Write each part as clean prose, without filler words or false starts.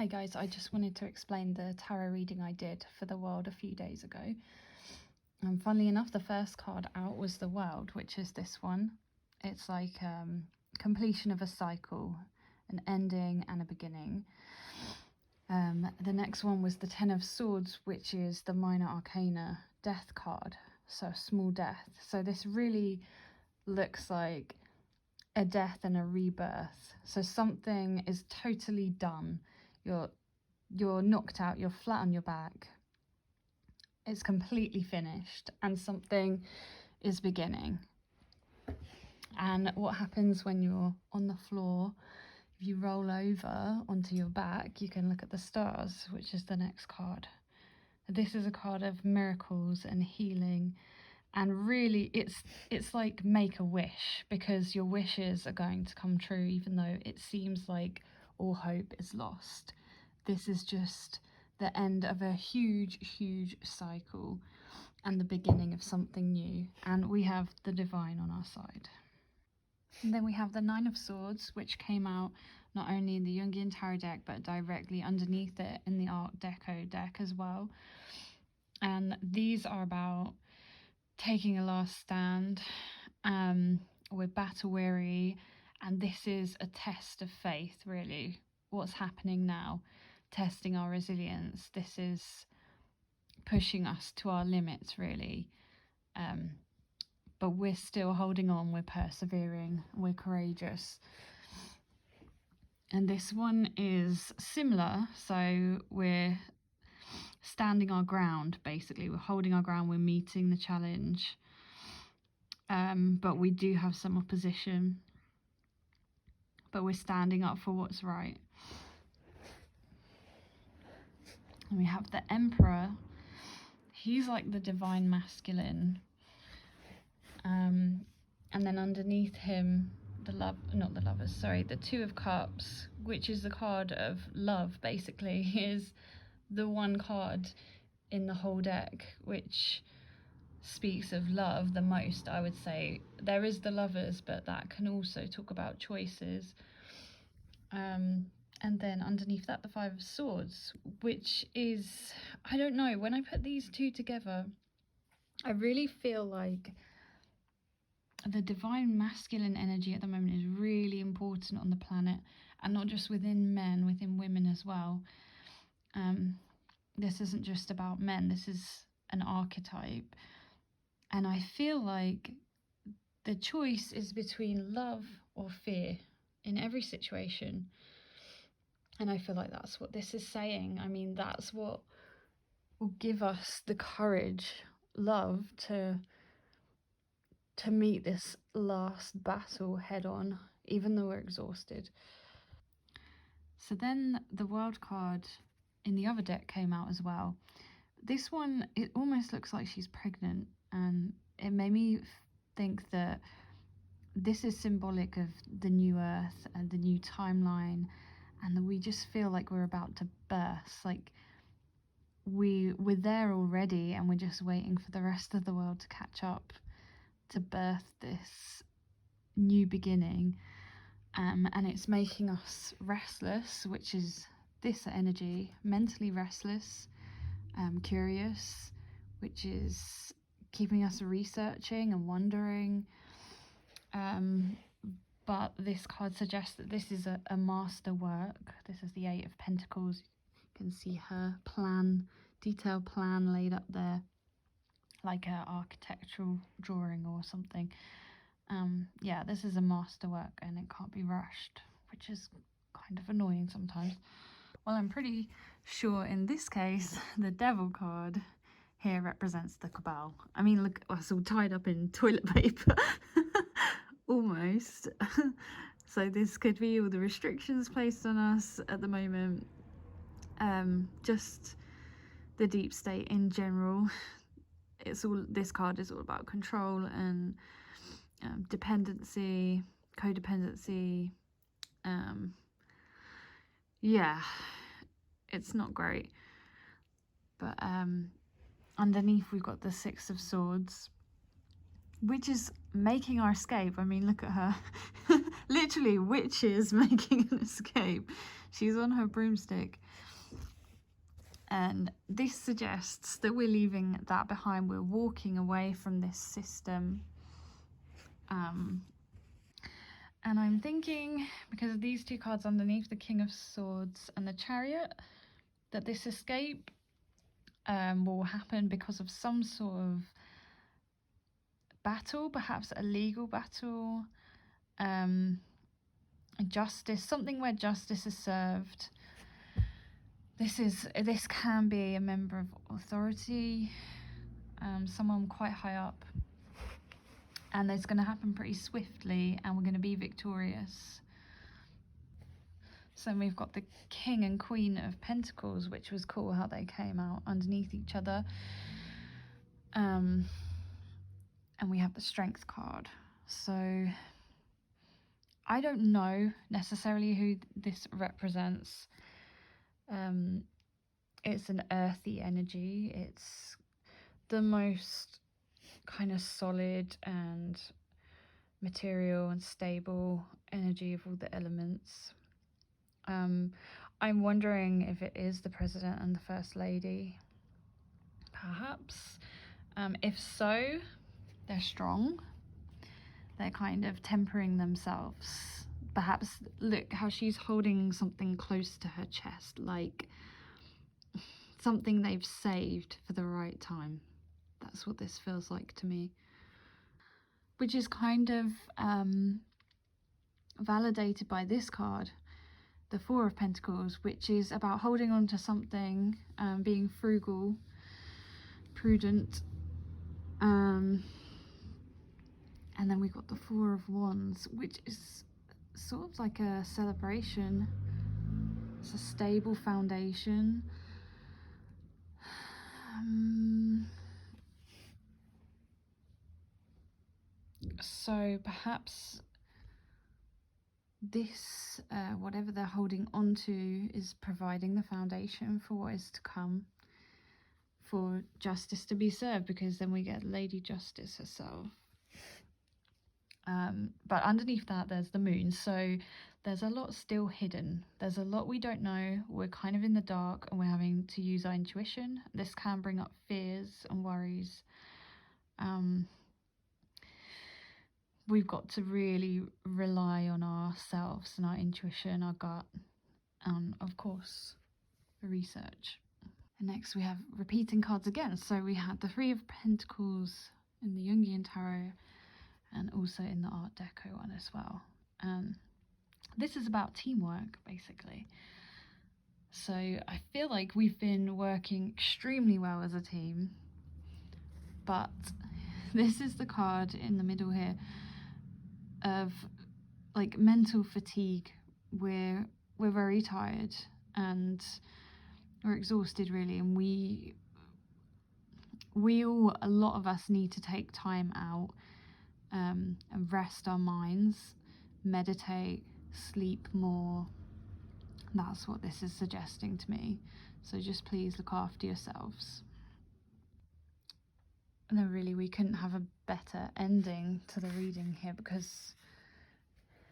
Hey guys, I just wanted to explain the tarot reading I did for the world a few days ago. And funnily enough, the first card out was the World, which is this one. It's like completion of a cycle, an ending and a beginning. The next one was the Ten of Swords, which is the Minor Arcana death card, so a small death. So this really looks like a death and a rebirth. So something is totally done. You're knocked out, you're flat on your back, it's completely finished, and something is beginning. And what happens when you're on the floor, if you roll over onto your back, you can look at the stars, which is the next card. This is a card of miracles and healing, and really it's like make a wish, because your wishes are going to come true even though it seems like all hope is lost. This is just the end of a huge cycle and the beginning of something new, and we have the divine on our side. And then we have the Nine of Swords, which came out not only in the Jungian Tarot deck but directly underneath it in the Art Deco deck as well. And these are about taking a last stand. We're battle weary, and this is a test of faith, really. What's happening now? Testing our resilience. This is pushing us to our limits, really. But we're still holding on, we're persevering, we're courageous. And this one is similar, so we're standing our ground, basically. We're holding our ground, we're meeting the challenge. But we do have some opposition, but we're standing up for what's right. And we have the Emperor. He's like the divine masculine. And then underneath him, the Two of Cups, which is the card of love, basically, is the one card in the whole deck which speaks of love the most, I would say. There is the Lovers, but that can also talk about choices. And then underneath that, the Five of Swords, which is, I don't know, when I put these two together, I really feel like the divine masculine energy at the moment is really important on the planet, and not just within men, within women as well. This isn't just about men, this is an archetype. And I feel like the choice is between love or fear in every situation. And I feel like that's what this is saying. I mean, that's what will give us the courage, love, to meet this last battle head on, even though we're exhausted. So then the World card in the other deck came out as well. This one, it almost looks like she's pregnant, and it made me think that this is symbolic of the new earth and the new timeline, and that we just feel like we're about to burst. Like we're there already, and we're just waiting for the rest of the world to catch up to birth this new beginning. And it's making us restless, which is this energy, mentally restless, curious, which is keeping us researching and wondering. But this card suggests that this is a master work. This is the Eight of Pentacles. You can see her plan, detailed plan laid up there, like an architectural drawing or something. Yeah, this is a masterwork and it can't be rushed, which is kind of annoying sometimes. Well, I'm pretty sure in this case, the Devil card here represents the Cabal. I mean, look, it's all tied up in toilet paper, almost. So this could be all the restrictions placed on us at the moment. Just the deep state in general. This card is all about control and dependency, codependency. Yeah, it's not great. But underneath we've got the Six of Swords, which is making our escape. I mean, look at her. Literally, witches making an escape. She's on her broomstick. And this suggests that we're leaving that behind. We're walking away from this system. And I'm thinking, because of these two cards underneath, the King of Swords and the Chariot, that this escape will happen because of some sort of battle, perhaps a legal battle, justice, something where justice is served. This can be a member of authority, someone quite high up, and it's going to happen pretty swiftly, and we're going to be victorious. So we've got the King and Queen of Pentacles, which was cool how they came out underneath each other. And we have the Strength card. So I don't know necessarily who this represents. It's an earthy energy. It's the most kind of solid and material and stable energy of all the elements. I'm wondering if it is the President and the First Lady, perhaps. If so, they're strong. They're kind of tempering themselves. Perhaps, look how she's holding something close to her chest, like something they've saved for the right time. That's what this feels like to me. Which is kind of validated by this card, the Four of Pentacles, which is about holding on to something, being frugal, prudent. And then we've got the Four of Wands, which is sort of like a celebration. It's a stable foundation. So perhaps this, whatever they're holding on to, is providing the foundation for what is to come, for justice to be served, because then we get Lady Justice herself. But underneath that, there's the Moon. So there's a lot still hidden. There's a lot we don't know. We're kind of in the dark, and we're having to use our intuition. This can bring up fears and worries. We've got to really rely on ourselves and our intuition, our gut, and of course, research. And next we have repeating cards again. So we had the Three of Pentacles in the Jungian Tarot, and also in the Art Deco one as well. This is about teamwork, basically. So I feel like we've been working extremely well as a team, but this is the card in the middle here of like mental fatigue. We're very tired and we're exhausted, really, and we all, a lot of us, need to take time out and rest our minds, meditate, sleep more. That's what this is suggesting to me. So just please look after yourselves. And then really we couldn't have a better ending to the reading here, because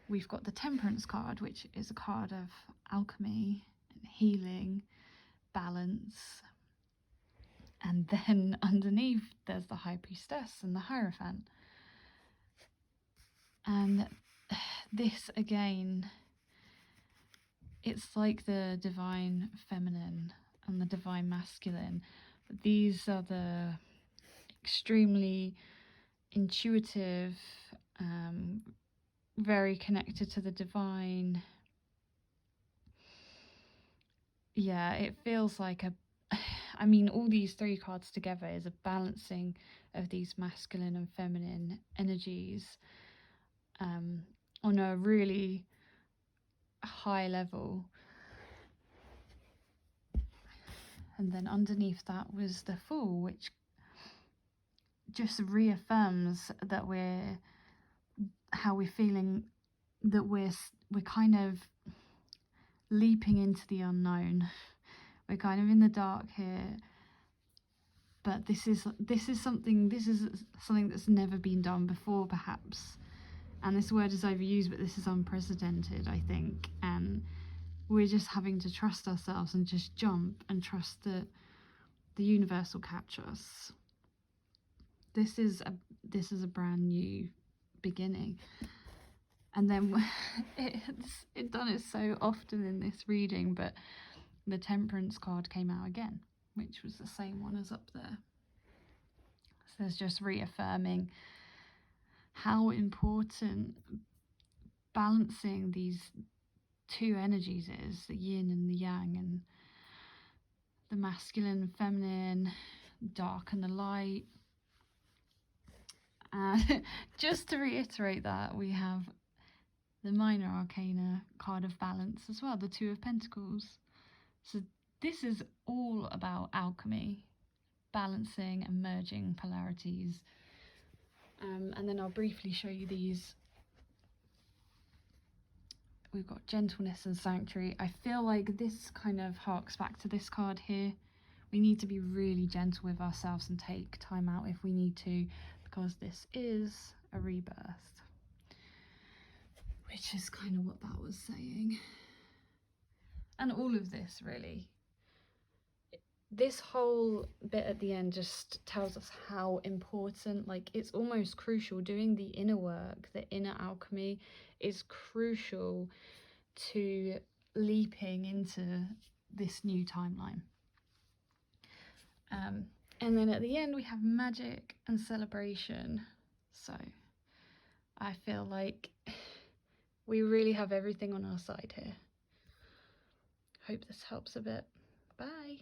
we've got the Temperance card, which is a card of alchemy and healing, balance. And then underneath there's the High Priestess and the Hierophant. And this again, it's like the divine feminine and the divine masculine. These are the extremely intuitive, very connected to the divine. Yeah, it feels like I mean, all these three cards together is a balancing of these masculine and feminine energies on a really high level. And then underneath that was the Fool, which just reaffirms that how we're feeling, that we're kind of leaping into the unknown. We're kind of in the dark here, but this is something that's never been done before, perhaps. And this word is overused, but this is unprecedented, I think. And we're just having to trust ourselves and just jump and trust that the universe will catch us. This is a brand new beginning. And then it's done it so often in this reading, but the Temperance card came out again, which was the same one as up there. So it's just reaffirming how important balancing these two energies is, the yin and the yang, and the masculine and feminine, dark and the light. And just to reiterate that, we have the minor arcana card of balance as well, the Two of Pentacles. So this is all about alchemy, balancing and merging polarities. And then I'll briefly show you these. We've got gentleness and sanctuary. I feel like this kind of harks back to this card here. We need to be really gentle with ourselves and take time out if we need to, because this is a rebirth, which is kind of what that was saying. And all of this, really. This whole bit at the end just tells us how important, like, it's almost crucial. Doing the inner work, the inner alchemy, is crucial to leaping into this new timeline. And then at the end we have magic and celebration. So I feel like we really have everything on our side here. Hope this helps a bit. Bye.